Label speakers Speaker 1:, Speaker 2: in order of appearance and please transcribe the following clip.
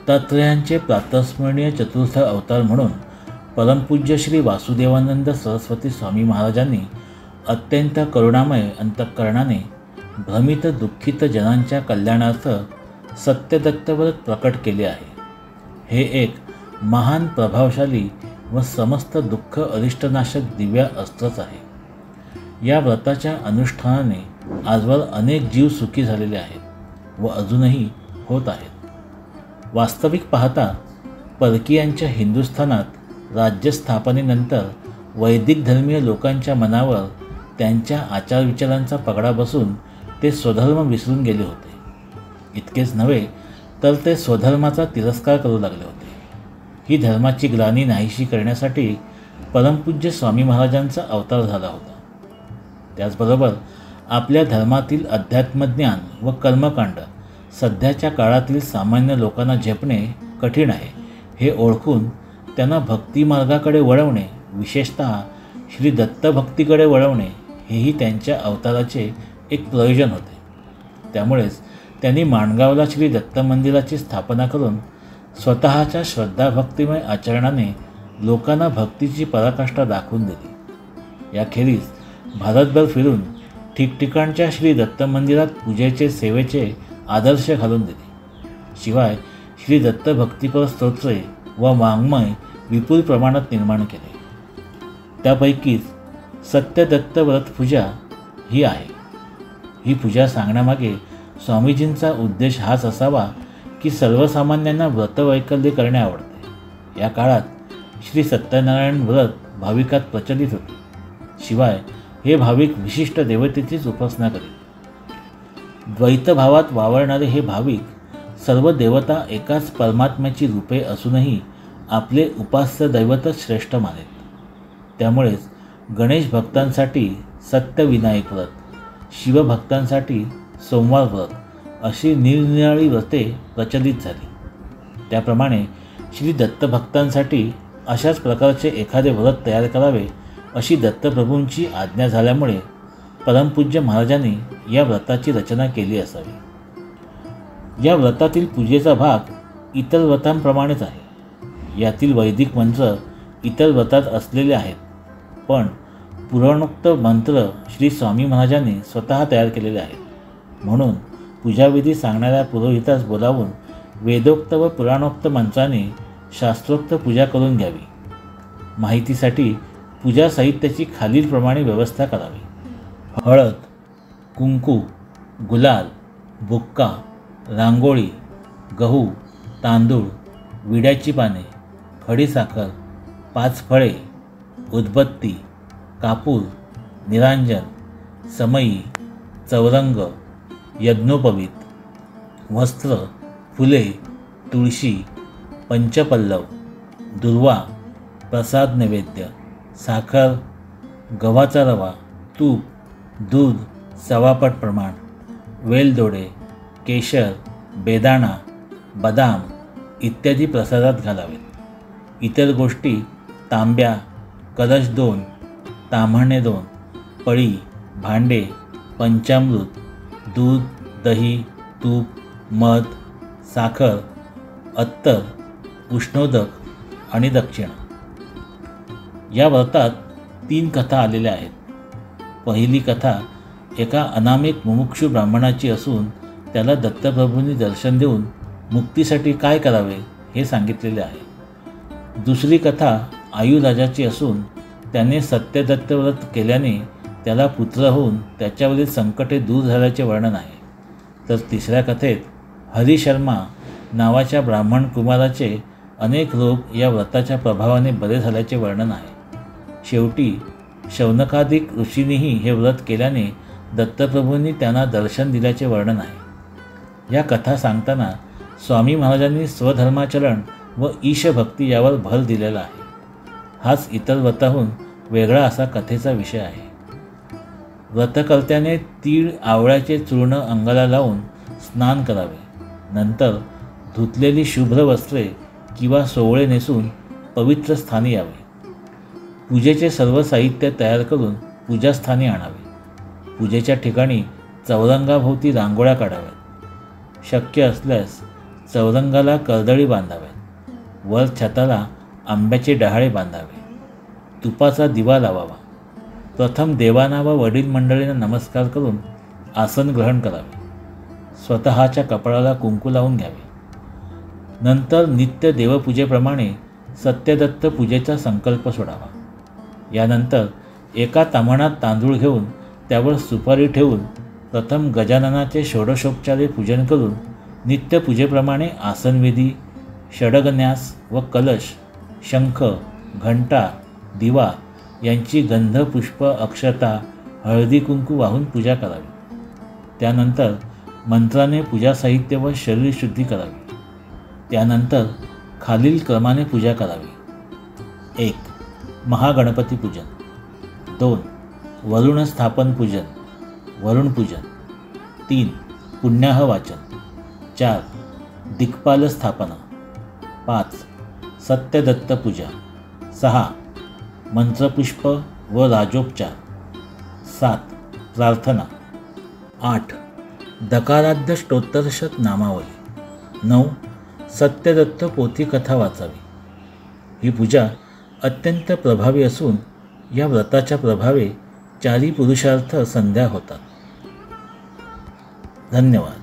Speaker 1: दत्तात्रेयांचे प्रातस्मरणीय चतुर्थ अवतार म्हणून परमपूज्य श्री वासुदेवानंद सरस्वती स्वामी महाराजांनी अत्यंत करुणामय अंतःकरणाने भ्रमित दुःखित जनांच्या कल्याणार्थ सत्यदत्तव्रत प्रकट केले आहे. हे एक महान प्रभावशाली व समस्त दुःख अरिष्टनाशक दिव्य अस्त्रच आहे. या व्रताच्या अनुष्ठानाने आजवर अनेक जीव सुखी झालेले आहेत व अजूनही होत आहेत. वास्तविक पाहता परकीयांच्या हिंदुस्थानात राज्यस्थापनेनंतर वैदिक धर्मीय लोकांच्या मनावर त्यांच्या आचारविचारांचा पगडा बसून ते स्वधर्म विसरून गेले होते. इतकेच नव्हे तर ते स्वधर्माचा तिरस्कार करू लागले होते. ही धर्माची ग्लानी नाहीशी करण्यासाठी परमपूज्य स्वामी महाराजांचा अवतार झाला होता. त्याचबरोबर आपल्या धर्मातील अध्यात्मज्ञान व कर्मकांड सध्याच्या काळातील सामान्य लोकांना झेपणे कठीण आहे हे ओळखून त्यांना भक्तिमार्गाकडे वळवणे, विशेषतः श्री दत्तभक्तीकडे वळवणे हेही त्यांच्या अवताराचे एक प्रयोजन होते. त्यामुळेच त्यांनी माणगावला श्री दत्त मंदिराची स्थापना करून स्वतःच्या श्रद्धाभक्तिमय आचरणाने लोकांना भक्तीची पराकाष्ठा दाखवून दिली. याखेरीज भारतभर फिरून ठिकठिकाणच्या श्री दत्त मंदिरात पूजेचे सेवेचे आदर्श घालून दिले. शिवाय श्री दत्त भक्तिपर स्तोत्रे व वाङ्मय विपुल प्रमाणात निर्माण केले. त्यापैकीच सत्यदत्त व्रत पूजा ही आहे. ही पूजा सांगण्यामागे स्वामीजींचा उद्देश हाच असावा की सर्वसामान्यांना व्रतवैकल्य करणे आवडते. या काळात श्री सत्यनारायण व्रत भाविकात प्रचलित होते. शिवाय हे भाविक विशिष्ट देवतेचीच उपासना करीत. द्वैतभावात वावरणारे हे भाविक सर्व देवता एकाच परमात्म्याची रूपे असूनही आपले उपास्य दैवतच श्रेष्ठ मानेत. त्यामुळेच गणेश भक्तांसाठी सत्यविनायक व्रत, शिवभक्तांसाठी सोमवार व्रत अशी निरनिराळी व्रते प्रचलित झाली. त्याप्रमाणे श्री दत्तभक्तांसाठी अशाच प्रकारचे एखादे व्रत तयार करावे अशी दत्तप्रभूंची आज्ञा झाल्यामुळे परमपूज्य महाराजांनी या व्रताची रचना केली असावी. या व्रतातील पूजेचा भाग इतर व्रतांप्रमाणेच आहे. यातील वैदिक मंत्र इतर व्रतात असलेले आहेत, पण पुराणोक्त मंत्र श्री स्वामी महाराजांनी स्वतः तयार केलेले आहेत. म्हणून पूजाविधी सांगणाऱ्या पुरोहितास बोलावून वेदोक्त व पुराणोक्त मंत्राने शास्त्रोक्त पूजा करून घ्यावी. माहितीसाठी पूजा साहित्याची खालीलप्रमाणे व्यवस्था करावी. हळद, कुंकू, गुलाल, बुक्का, रांगोळी, गहू, तांदूळ, विड्याची पाने, खडीसाखर, 5 फळे, उदबत्ती, कापूर, निरांजन, समई, चौरंग, यज्ञोपवीत, वस्त्र, फुले, तुळशी, पंचपल्लव, दुर्वा, प्रसाद नैवेद्य, साखर, गव्हाचा रवा, तूप, दूध सवापट प्रमाण, वेलदोडे, केशर, बेदाणा, बदाम इत्यादी प्रसादात घालावेत. इतर गोष्टी तांब्या, कलश 2, ताम्हणे 2, पळी, भांडे, पंचामृत, दूध, दही, तूप, मध, साखर, अत्तर, उष्णोदक आणि दक्षिणा. या व्रतात 3 कथा आलेल्या आहेत. पहिली कथा एका अनामिक मुमुक्षू ब्राह्मणाची असून त्याला दत्तप्रभूंनी दर्शन देऊन मुक्तीसाठी काय करावे हे सांगितलेले आहे. दुसरी कथा आयुराजाची असून त्याने सत्यदत्तव्रत केल्याने त्याला पुत्र होऊन त्याच्यावरील संकटे दूर झाल्याचे वर्णन आहे. तर तिसऱ्या कथेत हरिशर्मा नावाच्या ब्राह्मण कुमाराचे अनेक रोग या व्रताच्या प्रभावाने बरे झाल्याचे वर्णन आहे. शेवटी शौनकादिक ऋषींनीही हे व्रत केल्याने दत्तप्रभूंनी त्यांना दर्शन दिल्याचे वर्णन आहे. या कथा सांगताना स्वामी महाराजांनी स्वधर्माचरण व ईशभक्ती यावर भर दिलेला आहे. हाच इतर व्रताहून वेगळा असा कथेचा विषय आहे. व्रतकर्त्याने तीळ आवळ्याचे चूर्ण अंगाला लावून स्नान करावे. नंतर धुतलेली शुभ्र वस्त्रे किंवा सोवळे नेसून पवित्र स्थानी यावे. पूजेचे सर्व साहित्य तयार करून पूजास्थानी आणावे. पूजेच्या ठिकाणी चौरंगाभोवती रांगोळ्या काढाव्यात. शक्य असल्यास चौरंगाला कर्दळी बांधाव्यात, वर छताला आंब्याचे डहाळे बांधावे, तुपाचा दिवा लावावा. प्रथम देवांना व वडील मंडळींना नमस्कार करून आसन ग्रहण करावे. स्वतःच्या कपाळाला कुंकू लावून घ्यावे. नंतर नित्य देवपूजेप्रमाणे सत्यदत्त पूजेचा संकल्प सोडावा. यानंतर एका ताम्हणात तांदूळ घेऊन त्यावर सुपारी ठेवून प्रथम गजाननाचे षोडशोपचारे पूजन करून नित्यपूजेप्रमाणे आसनविधी, षडगन्यास व कलश, शंख, घंटा, दिवा यांची गंध, पुष्प, अक्षता, हळदी कुंकू वाहून पूजा करावी. त्यानंतर मंत्राने पूजा साहित्य व शरीरशुद्धी करावी. त्यानंतर खालील क्रमाने पूजा करावी. 1. महागणपती पूजन. 2. वरुण स्थापन पूजन, वरुण पूजन. 3. पुण्याह वाचन. 4. दिक्पाल स्थापना. 5. सत्यदत्त पूजा. 6. मंत्रपुष्प व राजोपचार. 7. प्रार्थना. 8. दकाराद्य स्तोत्रशत नामावली. 9. सत्यदत्त पोथी कथा वाचावी. ही पूजा अत्यंत प्रभावी असून या व्रताच्या प्रभावे चारी पुरुषार्थ संध्या होतात. धन्यवाद.